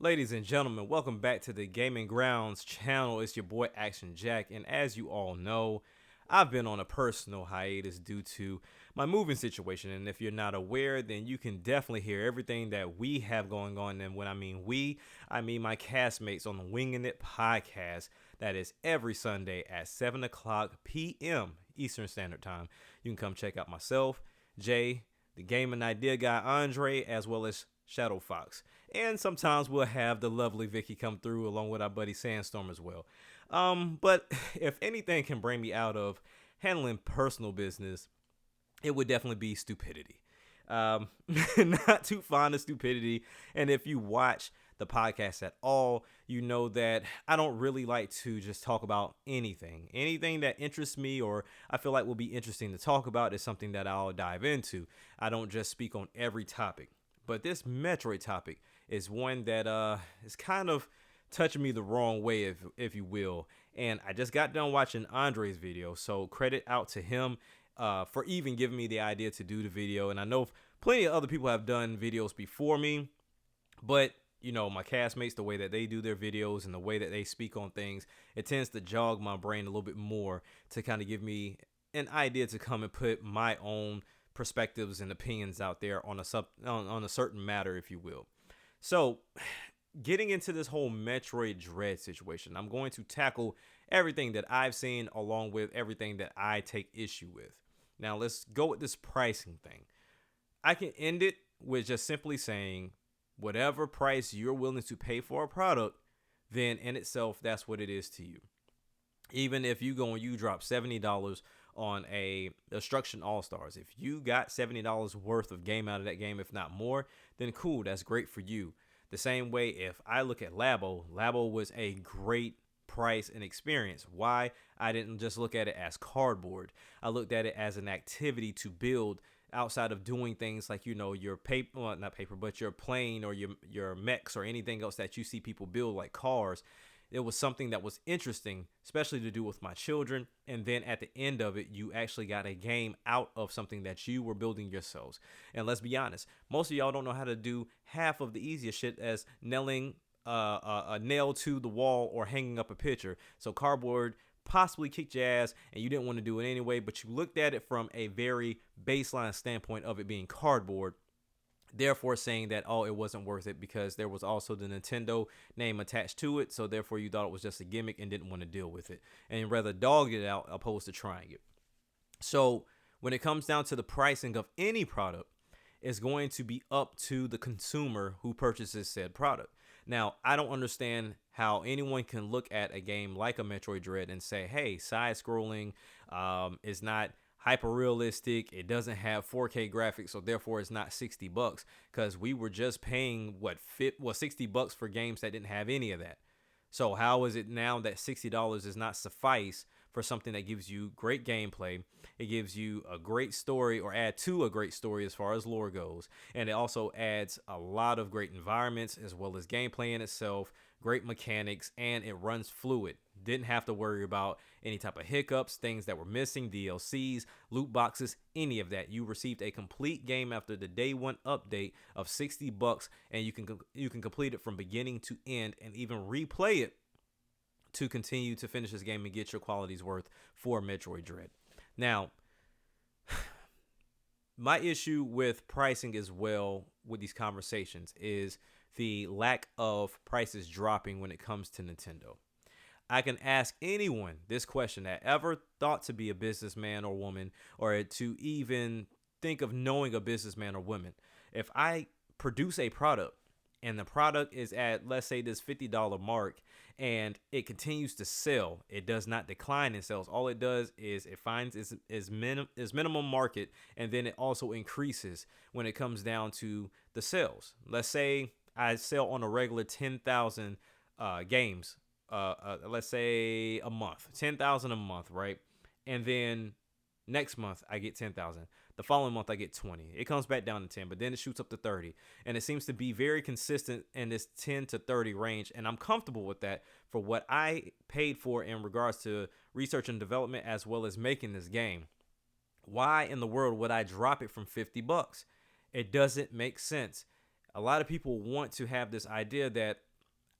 Ladies and gentlemen, welcome back to the Gaming Grounds channel. It's your boy Action Jack, and as you all know, I've been on a personal hiatus due to my moving situation. And if you're not aware, then you can definitely hear everything that we have going on. And when I mean we, I mean my castmates on the Winging It podcast. That is every Sunday at 7 o'clock p.m. Eastern Standard Time. You can come check out myself, Jay, the gaming idea guy Andre, as well as Shadow Fox. And sometimes we'll have the lovely Vicky come through along with our buddy Sandstorm as well. But if anything can bring me out of handling personal business, it would definitely be stupidity. Not too fond of stupidity. And if you watch the podcast at all, you know that I don't really like to just talk about anything. Anything that interests me or I feel like will be interesting to talk about is something that I'll dive into. I don't just speak on every topic. But this Metroid topic is one that is kind of touching me the wrong way, if you will. And I just got done watching Andre's video, so credit out to him for even giving me the idea to do the video. And I know plenty of other people have done videos before me, but you know, my castmates, the way that they do their videos and the way that they speak on things, it tends to jog my brain a little bit more to kind of give me an idea to come and put my own perspectives and opinions out there on a certain matter, if you will. So getting into this whole Metroid Dread situation, I'm going to tackle everything that I've seen along with everything that I take issue with. Now let's go with this pricing thing. I can end it with just simply saying whatever price you're willing to pay for a product, then in itself that's what it is to you. Even if you go and you drop $70 on a Destruction All-Stars, if you got $70 worth of game out of that game, if not more, then cool, that's great for you. The same way, if I look at Labo was a great price and experience. Why? I didn't just look at it as cardboard. I looked at it as an activity to build outside of doing things like, you know, your paper, well, not paper, but your plane or your mechs or anything else that you see people build like cars. It was something that was interesting, especially to do with my children. And then at the end of it, you actually got a game out of something that you were building yourselves. And let's be honest, most of y'all don't know how to do half of the easiest shit as nailing a nail to the wall or hanging up a picture. So cardboard possibly kicked your ass and you didn't want to do it anyway, but you looked at it from a very baseline standpoint of it being cardboard, therefore saying that, oh, it wasn't worth it because there was also the Nintendo name attached to it, so therefore you thought it was just a gimmick and didn't want to deal with it and rather dogged it out opposed to trying it. So when it comes down to the pricing of any product, it's going to be up to the consumer who purchases said product. Now, I don't understand how anyone can look at a game like a Metroid Dread and say, hey, side-scrolling is not hyper realistic, it doesn't have 4K graphics, so therefore it's not $60, because we were just paying $60 for games that didn't have any of that. So how is it now that $60 does not suffice for something that gives you great gameplay, it gives you a great story, or add to a great story as far as lore goes, and it also adds a lot of great environments as well as gameplay in itself, great mechanics, and it runs fluid. Didn't have to worry about any type of hiccups, things that were missing, DLCs, loot boxes, any of that. You received a complete game after the day one update of $60, and you can complete it from beginning to end and even replay it to continue to finish this game and get your quality's worth for Metroid Dread. Now, my issue with pricing as well with these conversations is the lack of prices dropping when it comes to Nintendo. I can ask anyone this question that ever thought to be a businessman or woman, or to even think of knowing a businessman or woman. If I produce a product and the product is at, let's say, this $50 mark, and it continues to sell, it does not decline in sales. All it does is it finds its minimum market, and then it also increases when it comes down to the sales. Let's say I sell on a regular 10,000 games, let's say a month, 10,000 a month, right? And then next month I get 10,000. The following month I get 20. It comes back down to 10, but then it shoots up to 30. And it seems to be very consistent in this 10 to 30 range. And I'm comfortable with that for what I paid for in regards to research and development as well as making this game. Why in the world would I drop it from $50? It doesn't make sense. A lot of people want to have this idea that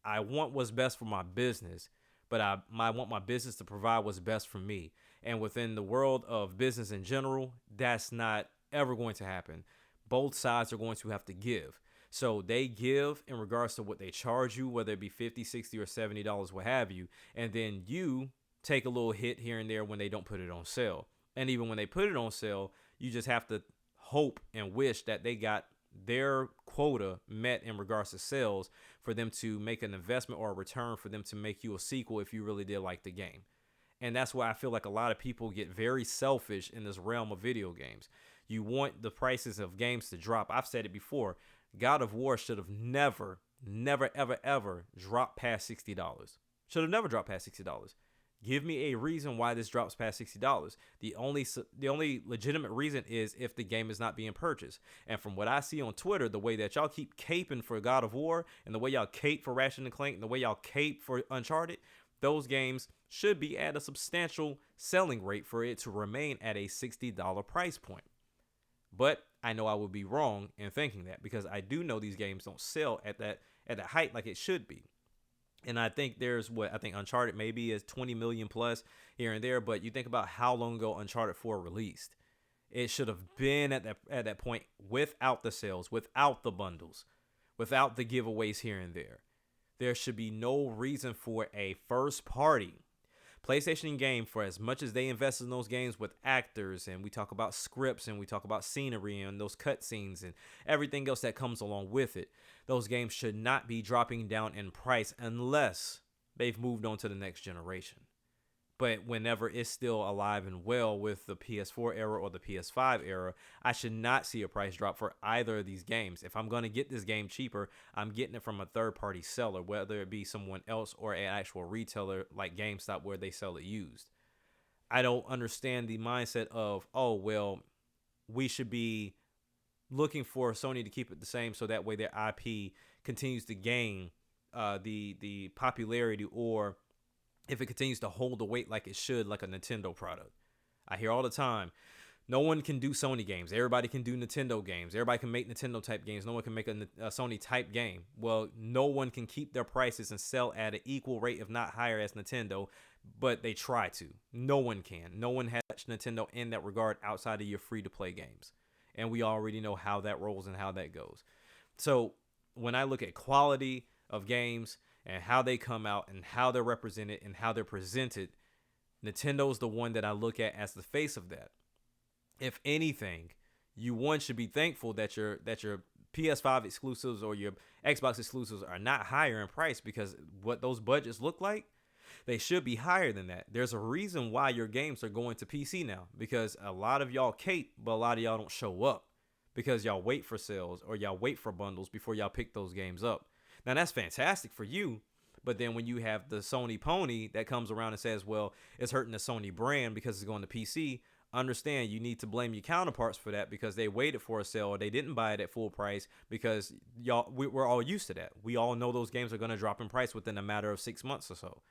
I want what's best for my business, but I want my business to provide what's best for me. And within the world of business in general, that's not ever going to happen. Both sides are going to have to give. So they give in regards to what they charge you, whether it be 50, 60, or $70, what have you. And then you take a little hit here and there when they don't put it on sale. And even when they put it on sale, you just have to hope and wish that they got their quota met in regards to sales for them to make an investment or a return for them to make you a sequel if you really did like the game. And that's why I feel like a lot of people get very selfish in this realm of video games. You want the prices of games to drop. I've said it before. God of War should have never, ever, ever dropped past $60. Should have never dropped past $60. Give me a reason why this drops past $60. The only legitimate reason is if the game is not being purchased. And from what I see on Twitter, the way that y'all keep caping for God of War and the way y'all cape for Ratchet and Clank and the way y'all cape for Uncharted, those games should be at a substantial selling rate for it to remain at a $60 price point. But I know I would be wrong in thinking that because I do know these games don't sell at that height like it should be. And I think I think Uncharted maybe is 20 million plus here and there. But you think about how long ago Uncharted 4 released. It should have been at that point without the sales, without the bundles, without the giveaways here and there. There should be no reason for a first party PlayStation game, for as much as they invest in those games with actors, and we talk about scripts and we talk about scenery and those cutscenes and everything else that comes along with it, those games should not be dropping down in price unless they've moved on to the next generation. But whenever it's still alive and well with the PS4 era or the PS5 era, I should not see a price drop for either of these games. If I'm going to get this game cheaper, I'm getting it from a third-party seller, whether it be someone else or an actual retailer like GameStop where they sell it used. I don't understand the mindset of, oh, well, we should be looking for Sony to keep it the same so that way their IP continues to gain the popularity, or if it continues to hold the weight like it should, like a Nintendo product. I hear all the time, no one can do Sony games. Everybody can do Nintendo games. Everybody can make Nintendo type games. No one can make a Sony type game. Well, no one can keep their prices and sell at an equal rate, if not higher, as Nintendo, but they try to. No one can. No one has touched Nintendo in that regard outside of your free-to-play games. And we already know how that rolls and how that goes. So when I look at quality of games and how they come out and how they're represented and how they're presented, Nintendo's the one that I look at as the face of that. If anything, you should be thankful that your PS5 exclusives or your Xbox exclusives are not higher in price, because what those budgets look like, they should be higher than that. There's a reason why your games are going to PC now, because a lot of y'all cape, but a lot of y'all don't show up because y'all wait for sales or y'all wait for bundles before y'all pick those games up. Now, that's fantastic for you, but then when you have the Sony pony that comes around and says, well, it's hurting the Sony brand because it's going to PC, understand you need to blame your counterparts for that, because they waited for a sale or they didn't buy it at full price, because we're all used to that. We all know those games are going to drop in price within a matter of 6 months or so.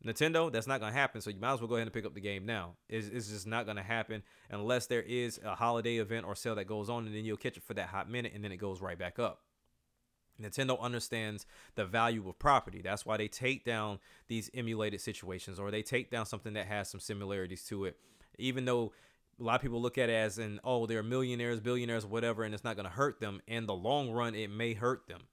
Nintendo, that's not going to happen, so you might as well go ahead and pick up the game now. It's just not going to happen unless there is a holiday event or sale that goes on, and then you'll catch it for that hot minute, and then it goes right back up. Nintendo understands the value of property. That's why they take down these emulated situations, or they take down something that has some similarities to it. Even though a lot of people look at it as they're millionaires, billionaires, whatever, and it's not going to hurt them. In the long run, it may hurt them.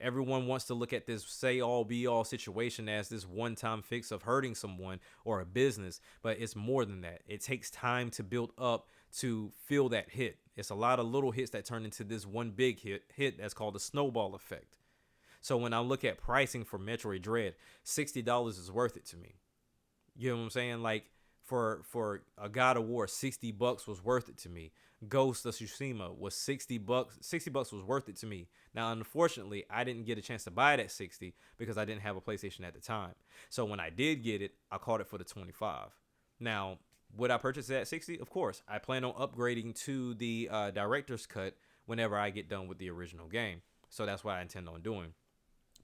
Everyone wants to look at this say-all, be-all situation as this one-time fix of hurting someone or a business, but it's more than that. It takes time to build up to feel that hit. It's a lot of little hits that turn into this one big hit that's called the snowball effect. So when I look at pricing for Metroid Dread, $60 is worth it to me. You know what I'm saying? Like for a God of War, $60 was worth it to me. Ghost of Tsushima was $60. $60 was worth it to me. Now, unfortunately, I didn't get a chance to buy it at $60 because I didn't have a PlayStation at the time. So when I did get it, I caught it for the $25. Now, would I purchase it at $60? Of course. I plan on upgrading to the director's cut whenever I get done with the original game. So that's what I intend on doing.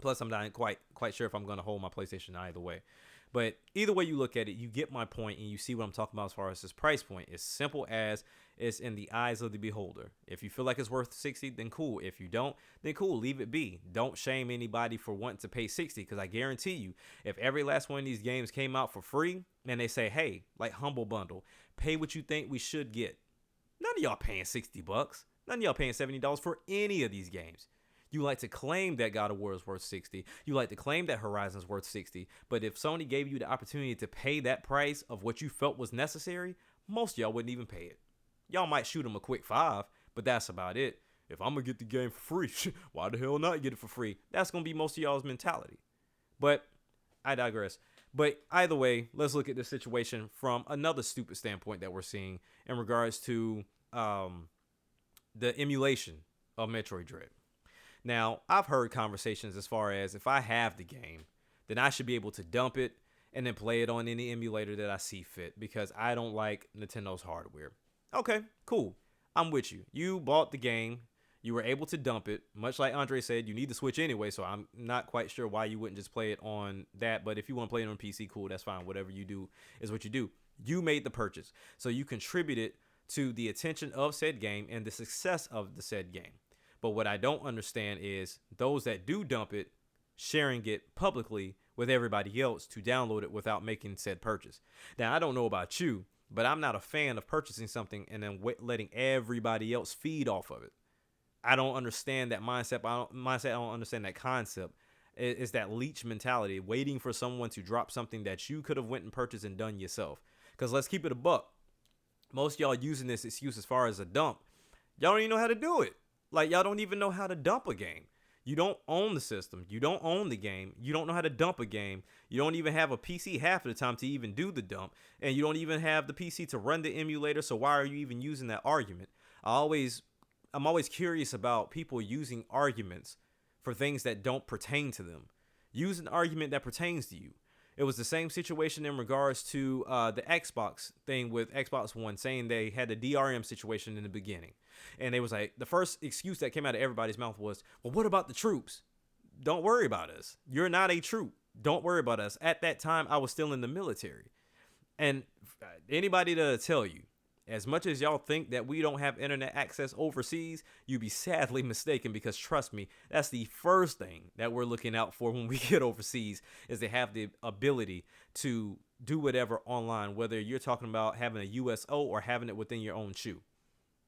Plus, I'm not quite sure if I'm going to hold my PlayStation either way. But either way you look at it, you get my point and you see what I'm talking about as far as this price point. It's simple as It's in the eyes of the beholder. If you feel like it's worth 60, then cool. If you don't, then cool. Leave it be. Don't shame anybody for wanting to pay 60, because I guarantee you, if every last one of these games came out for free and they say, hey, like Humble Bundle, pay what you think we should get. None of y'all paying $60. None of y'all paying $70 for any of these games. You like to claim that God of War is worth 60. You like to claim that Horizon's worth 60. But if Sony gave you the opportunity to pay that price of what you felt was necessary, most of y'all wouldn't even pay it. Y'all might shoot them a quick 5, but that's about it. If I'm going to get the game for free, why the hell not get it for free? That's going to be most of y'all's mentality. But I digress. But either way, let's look at the situation from another stupid standpoint that we're seeing in regards to the emulation of Metroid Dread. Now, I've heard conversations as far as if I have the game, then I should be able to dump it and then play it on any emulator that I see fit, because I don't like Nintendo's hardware. Okay, cool. I'm with you. You bought the game. You were able to dump it. Much like Andre said, you need the Switch anyway, so I'm not quite sure why you wouldn't just play it on that. But if you want to play it on PC, cool, that's fine. Whatever you do is what you do. You made the purchase, so you contributed to the attention of said game and the success of the said game. But what I don't understand is those that do dump it, sharing it publicly with everybody else to download it without making said purchase. Now, I don't know about you, but I'm not a fan of purchasing something and then letting everybody else feed off of it. I don't understand that mindset. I don't understand that concept. It's that leech mentality, waiting for someone to drop something that you could have went and purchased and done yourself. Because let's keep it a buck. Most of y'all using this excuse as far as a dump, y'all don't even know how to do it. Like, y'all don't even know how to dump a game. You don't own the system. You don't own the game. You don't know how to dump a game. You don't even have a PC half of the time to even do the dump. And you don't even have the PC to run the emulator. So why are you even using that argument? I'm always curious about people using arguments for things that don't pertain to them. Use an argument that pertains to you. It was the same situation in regards to the Xbox thing with Xbox One, saying they had a DRM situation in the beginning. And it was like, the first excuse that came out of everybody's mouth was, well, what about the troops? Don't worry about us. You're not a troop. Don't worry about us. At that time, I was still in the military. And anybody to tell you, as much as y'all think that we don't have internet access overseas, you'd be sadly mistaken, because trust me, that's the first thing that we're looking out for when we get overseas, is to have the ability to do whatever online, whether you're talking about having a USO or having it within your own shoe.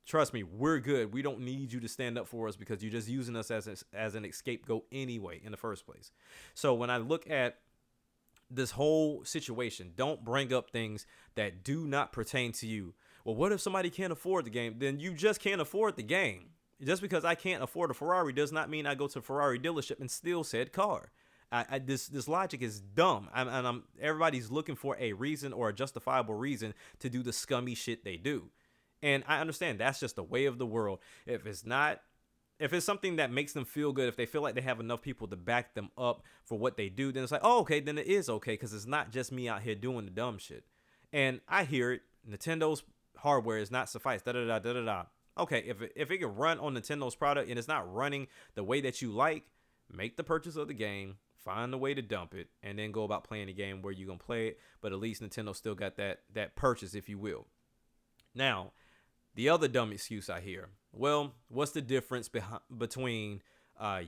Trust me, we're good. We don't need you to stand up for us, because you're just using us as an scapegoat anyway in the first place. So when I look at this whole situation, don't bring up things that do not pertain to you. Well, what if somebody can't afford the game? Then you just can't afford the game. Just because I can't afford a Ferrari does not mean I go to a Ferrari dealership and steal said car. This logic is dumb. Everybody's looking for a reason or a justifiable reason to do the scummy shit they do. And I understand that's just the way of the world. If it's something that makes them feel good, if they feel like they have enough people to back them up for what they do, then it's like, oh, okay, then it is okay, because it's not just me out here doing the dumb shit. And I hear it. Nintendo's hardware is not suffice. Okay, if it can run on Nintendo's product and it's not running the way that you like, make the purchase of the game, find a way to dump it, and then go about playing the game where you're gonna play it. But at least Nintendo still got that purchase, if you will. Now, the other dumb excuse I hear, well, what's the difference between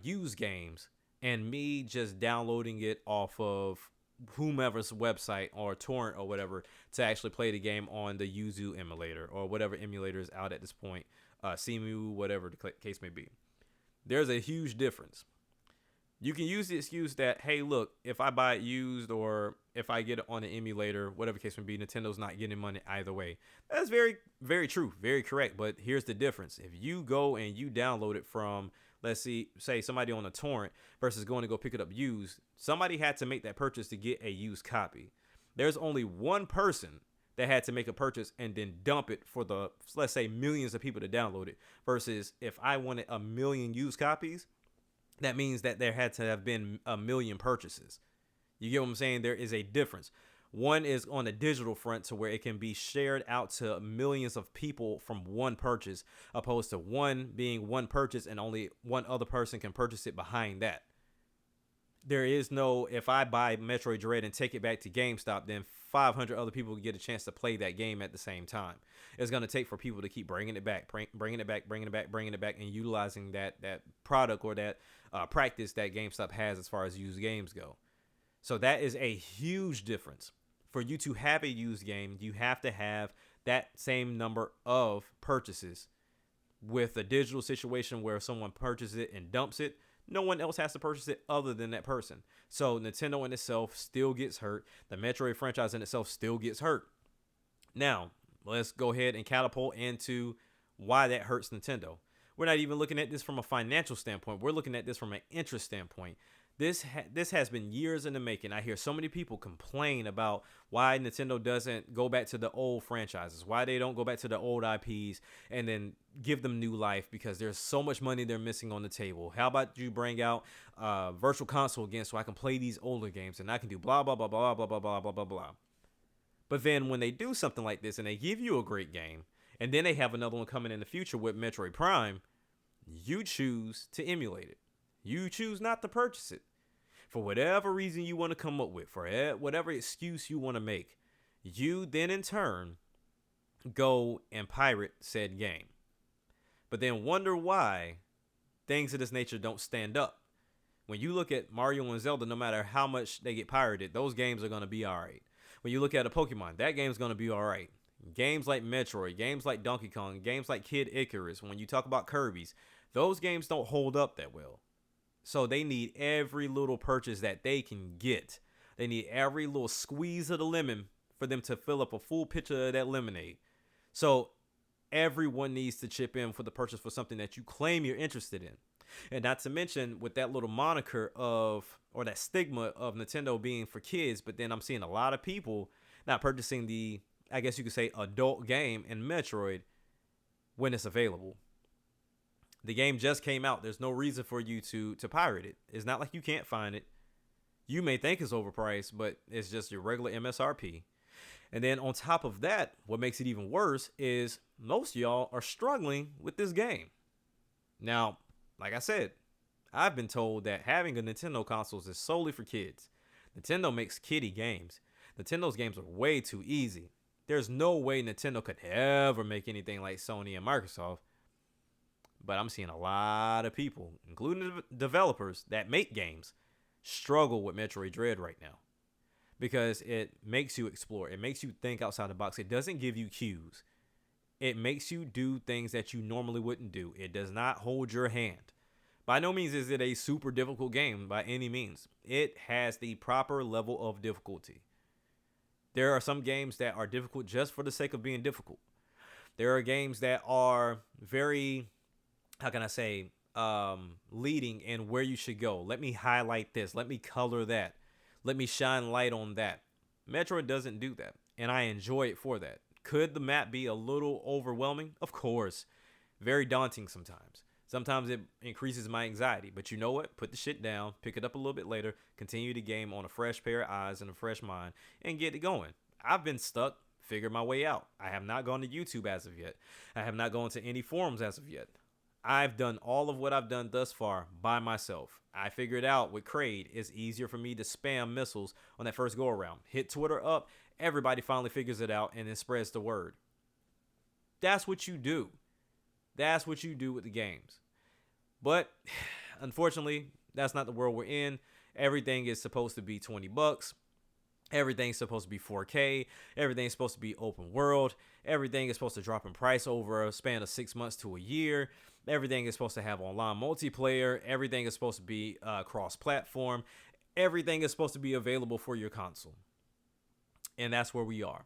used games and me just downloading it off of whomever's website or torrent or whatever to actually play the game on the Yuzu emulator or whatever emulator is out at this point, CMU, whatever the case may be? There's a huge difference. You can use the excuse that, hey, look, if I buy it used or if I get it on an emulator, whatever case may be, Nintendo's not getting money either way. That's very, very true, very correct. But here's the difference. If you go and you download it from, say somebody on a torrent versus going to go pick it up used, somebody had to make that purchase to get a used copy. There's only one person that had to make a purchase and then dump it for the, let's say, millions of people to download it, versus if I wanted a million used copies, that means that there had to have been a million purchases. You get what I'm saying? There is a difference. One is on the digital front, to where it can be shared out to millions of people from one purchase, opposed to one being one purchase and only one other person can purchase it behind that. There is no, if I buy Metroid Dread and take it back to GameStop, then 500 other people get a chance to play that game at the same time. It's going to take for people to keep bringing it back, bringing it back, bringing it back, bringing it back, and utilizing that product or that practice that GameStop has as far as used games go. So that is a huge difference. For you to have a used game, you have to have that same number of purchases. With a digital situation where someone purchases it and dumps it, no one else has to purchase it other than that person. So Nintendo in itself still gets hurt. The Metroid franchise in itself still gets hurt. Now, let's go ahead and catapult into why that hurts Nintendo. We're not even looking at this from a financial standpoint. We're looking at this from an interest standpoint. This has been years in the making. I hear so many people complain about why Nintendo doesn't go back to the old franchises, why they don't go back to the old IPs and then give them new life, because there's so much money they're missing on the table. How about you bring out Virtual Console again so I can play these older games and I can do blah, blah, blah, blah, blah, blah, blah, blah, blah, blah. But then when they do something like this and they give you a great game, and then they have another one coming in the future with Metroid Prime, you choose to emulate it. You choose not to purchase it. For whatever reason you want to come up with, for whatever excuse you want to make, you then in turn go and pirate said game. But then wonder why things of this nature don't stand up. When you look at Mario and Zelda, no matter how much they get pirated, those games are going to be all right. When you look at a Pokemon, that game's going to be all right. Games like Metroid, games like Donkey Kong, games like Kid Icarus, when you talk about Kirby's, those games don't hold up that well. So they need every little purchase that they can get. They need every little squeeze of the lemon for them to fill up a full pitcher of that lemonade. So everyone needs to chip in for the purchase for something that you claim you're interested in. And not to mention with that little moniker of, or that stigma of Nintendo being for kids, but then I'm seeing a lot of people not purchasing the, I guess you could say, adult game in Metroid when it's available. The game just came out. There's no reason for you to pirate it. It's not like you can't find it. You may think it's overpriced, but it's just your regular MSRP. And then on top of that, what makes it even worse is most of y'all are struggling with this game. Now, like I said, I've been told that having a Nintendo console is solely for kids. Nintendo makes kiddie games. Nintendo's games are way too easy. There's no way Nintendo could ever make anything like Sony and Microsoft. But I'm seeing a lot of people, including developers that make games, struggle with Metroid Dread right now. Because it makes you explore. It makes you think outside the box. It doesn't give you cues. It makes you do things that you normally wouldn't do. It does not hold your hand. By no means is it a super difficult game by any means. It has the proper level of difficulty. There are some games that are difficult just for the sake of being difficult. There are games that are very, how can I say, leading in where you should go. Let me highlight this. Let me color that. Let me shine light on that. Metroid doesn't do that, and I enjoy it for that. Could the map be a little overwhelming? Of course. Very daunting sometimes. Sometimes it increases my anxiety, but you know what? Put the shit down, pick it up a little bit later, continue the game on a fresh pair of eyes and a fresh mind, and get it going. I've been stuck, figured my way out. I have not gone to YouTube as of yet. I have not gone to any forums as of yet. I've done all of what I've done thus far by myself. I figured out with Kraid, it's easier for me to spam missiles on that first go around. Hit Twitter up, everybody finally figures it out and then spreads the word. That's what you do. That's what you do with the games. But unfortunately, that's not the world we're in. Everything is supposed to be $20. Everything's supposed to be 4K. Everything's supposed to be open world. Everything is supposed to drop in price over a span of 6 months to a year. Everything is supposed to have online multiplayer. Everything is supposed to be cross-platform. Everything is supposed to be available for your console. And that's where we are.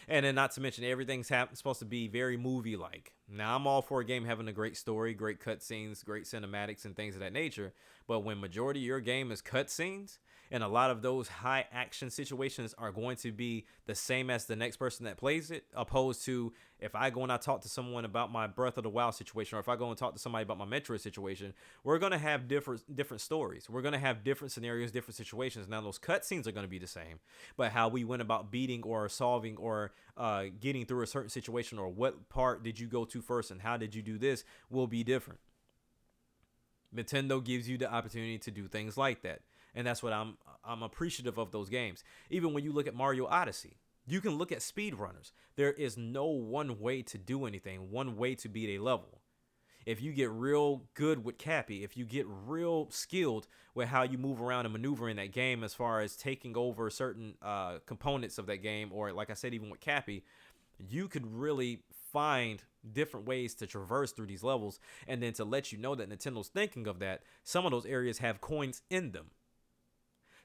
And then not to mention, everything's supposed to be very movie-like. Now, I'm all for a game having a great story, great cutscenes, great cinematics, and things of that nature. But when majority of your game is cutscenes, and a lot of those high action situations are going to be the same as the next person that plays it, opposed to if I go and I talk to someone about my Breath of the Wild situation, or if I go and talk to somebody about my Metroid situation, we're going to have different stories. We're going to have different scenarios, different situations. Now, those cutscenes are going to be the same, but how we went about beating or solving or getting through a certain situation, or what part did you go to first and how did you do this, will be different. Nintendo gives you the opportunity to do things like that. And that's what I'm appreciative of those games. Even when you look at Mario Odyssey, you can look at speedrunners. There is no one way to do anything, one way to beat a level. If you get real good with Cappy, if you get real skilled with how you move around and maneuver in that game as far as taking over certain components of that game, or like I said, even with Cappy, you could really find different ways to traverse through these levels. And then to let you know that Nintendo's thinking of that, some of those areas have coins in them.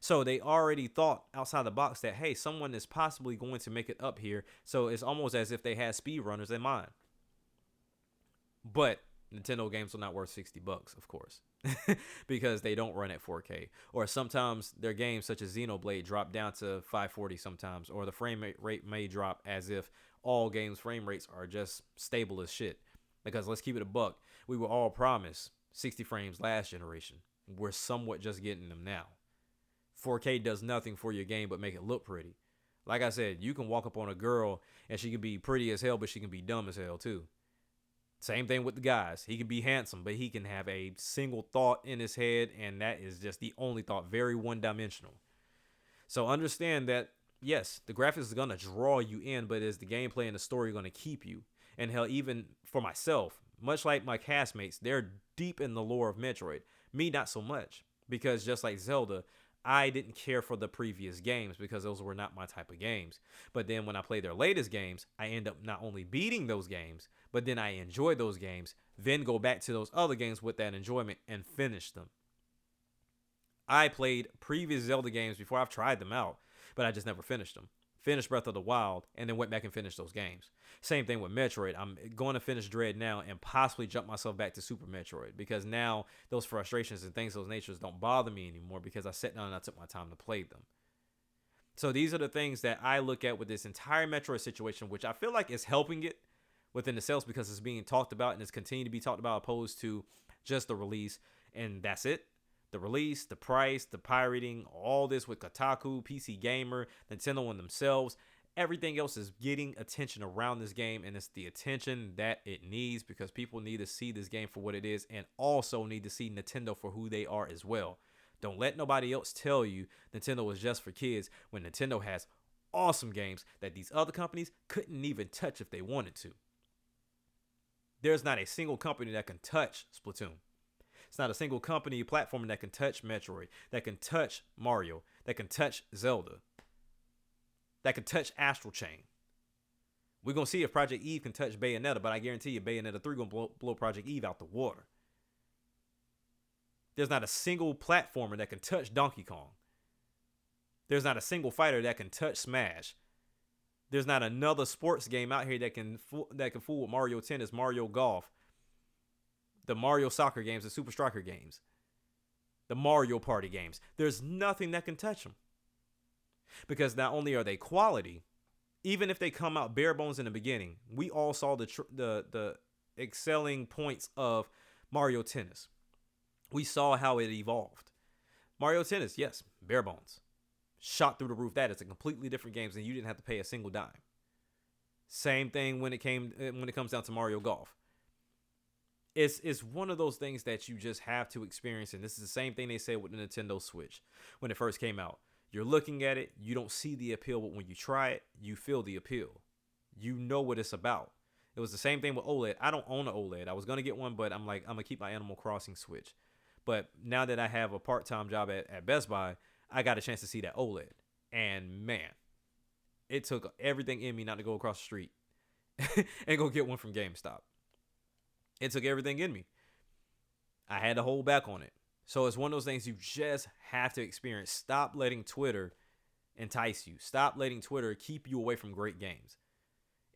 So they already thought outside the box that, hey, someone is possibly going to make it up here. So it's almost as if they had speedrunners in mind. But Nintendo games are not worth $60, of course, because they don't run at 4K. Or sometimes their games, such as Xenoblade, drop down to 540 sometimes, or the frame rate may drop as if all games' frame rates are just stable as shit. Because let's keep it a buck, we were all promised 60 frames last generation. We're somewhat just getting them now. 4K does nothing for your game but make it look pretty. Like I said, you can walk up on a girl and she can be pretty as hell, but she can be dumb as hell too. Same thing with the guys. He can be handsome, but he can have a single thought in his head, and that is just the only thought, very one-dimensional. So understand that, yes, the graphics is going to draw you in, but is the gameplay and the story going to keep you? And hell, even for myself, much like my castmates, they're deep in the lore of Metroid. Me, not so much, because just like Zelda, I didn't care for the previous games because those were not my type of games. But then when I play their latest games, I end up not only beating those games, but then I enjoy those games, then go back to those other games with that enjoyment and finish them. I played previous Zelda games before I've tried them out, but I just never finished them. Finished Breath of the Wild, and then went back and finished those games. Same thing with Metroid. I'm going to finish Dread now and possibly jump myself back to Super Metroid, because now those frustrations and things of those natures don't bother me anymore because I sat down and I took my time to play them. So these are the things that I look at with this entire Metroid situation, which I feel like is helping it within the sales because it's being talked about and it's continuing to be talked about, opposed to just the release, and that's it. The release, the price, the pirating, all this with Kotaku, PC Gamer, Nintendo and themselves. Everything else is getting attention around this game, and it's the attention that it needs because people need to see this game for what it is and also need to see Nintendo for who they are as well. Don't let nobody else tell you Nintendo is just for kids when Nintendo has awesome games that these other companies couldn't even touch if they wanted to. There's not a single company that can touch Splatoon. It's not a single company platform that can touch Metroid, that can touch Mario, that can touch Zelda, that can touch Astral Chain. We're going to see if Project Eve can touch Bayonetta, but I guarantee you Bayonetta 3 going to blow Project Eve out the water. There's not a single platformer that can touch Donkey Kong. There's not a single fighter that can touch Smash. There's not another sports game out here that can fool with Mario Tennis, Mario Golf, the Mario Soccer games, the Super Striker games, the Mario Party games. There's nothing that can touch them. Because not only are they quality, even if they come out bare bones in the beginning, we all saw the excelling points of Mario Tennis. We saw how it evolved. Mario Tennis, yes, bare bones. Shot through the roof. That is a completely different game, and you didn't have to pay a single dime. Same thing when it comes down to Mario Golf. It's one of those things that you just have to experience, and this is the same thing they said with the Nintendo Switch when it first came out. You're looking at it, you don't see the appeal, but when you try it, you feel the appeal. You know what it's about. It was the same thing with OLED. I don't own an OLED. I was going to get one, but I'm like, I'm going to keep my Animal Crossing Switch. But now that I have a part-time job at Best Buy, I got a chance to see that OLED. And man, it took everything in me not to go across the street and go get one from GameStop. It took everything in me. I had to hold back on it. So it's one of those things you just have to experience. Stop letting Twitter entice you. Stop letting Twitter keep you away from great games.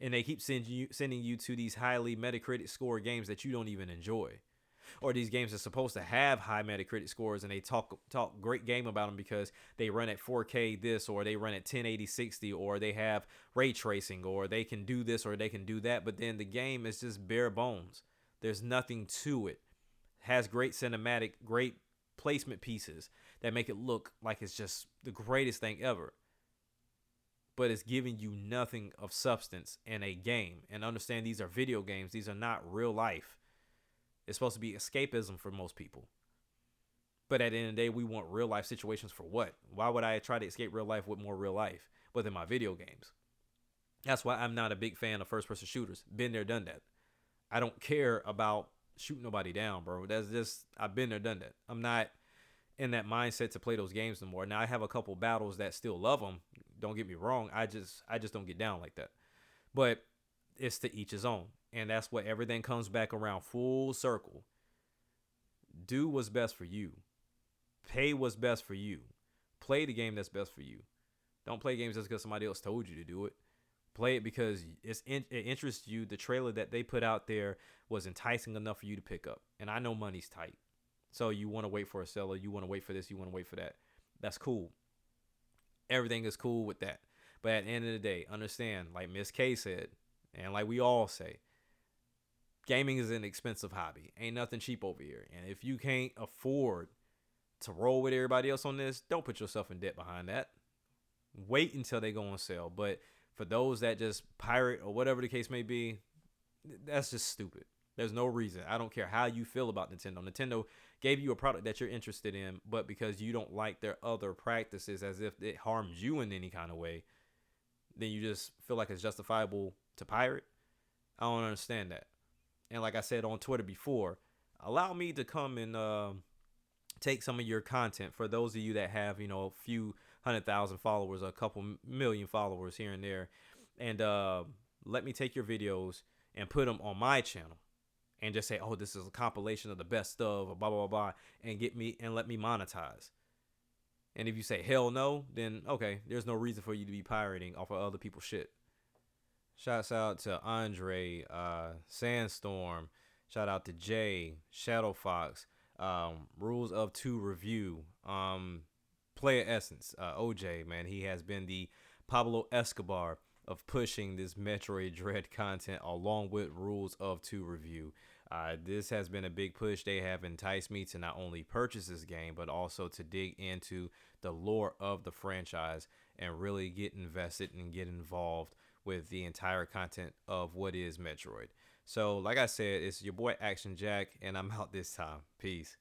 And they keep sending you to these highly Metacritic score games that you don't even enjoy. Or these games are supposed to have high Metacritic scores and they talk great game about them because they run at 4K this, or they run at 1080 60, or they have ray tracing, or they can do this or they can do that. But then the game is just bare bones. There's nothing to it. Has great cinematic, great placement pieces that make it look like it's just the greatest thing ever. But it's giving you nothing of substance in a game. And understand these are video games. These are not real life. It's supposed to be escapism for most people. But at the end of the day, we want real life situations for what? Why would I try to escape real life with more real life within my video games? That's why I'm not a big fan of first person shooters. Been there, done that. I don't care about shooting nobody down, bro. That's just, I've been there, done that. I'm not in that mindset to play those games no more. Now I have a couple battles that still love them. Don't get me wrong. I just don't get down like that. But it's to each his own. And that's what everything comes back around full circle. Do what's best for you. Pay what's best for you. Play the game that's best for you. Don't play games just because somebody else told you to do it. Play it because it interests you. The trailer that they put out there was enticing enough for you to pick up. And I know money's tight. So you want to wait for a seller. You want to wait for this. You want to wait for that. That's cool. Everything is cool with that. But at the end of the day, understand, like Miss K said, and like we all say, gaming is an expensive hobby. Ain't nothing cheap over here. And if you can't afford to roll with everybody else on this, don't put yourself in debt behind that. Wait until they go on sale. But for those that just pirate or whatever the case may be, that's just stupid. There's no reason. I don't care how you feel about Nintendo. Nintendo gave you a product that you're interested in, but because you don't like their other practices as if it harms you in any kind of way, then you just feel like it's justifiable to pirate. I don't understand that. And like I said on Twitter before, allow me to come and take some of your content for those of you that have, a few 100,000 followers, a couple million followers here and there, and let me take your videos and put them on my channel and just say, oh, this is a compilation of the best of, or blah, blah, blah, blah, and let me monetize. And if you say hell no, then okay, there's no reason for you to be pirating off of other people's shit. Shouts out to Andre, Sandstorm. Shout out to Jay, Shadow Fox, Rules of Two Review, Player Essence, OJ, man. He has been the Pablo Escobar of pushing this Metroid Dread content along with Rules of Two Review. This has been a big push. They have enticed me to not only purchase this game, but also to dig into the lore of the franchise and really get invested and get involved with the entire content of what is Metroid. So, like I said, it's your boy Action Jack, and I'm out this time. Peace.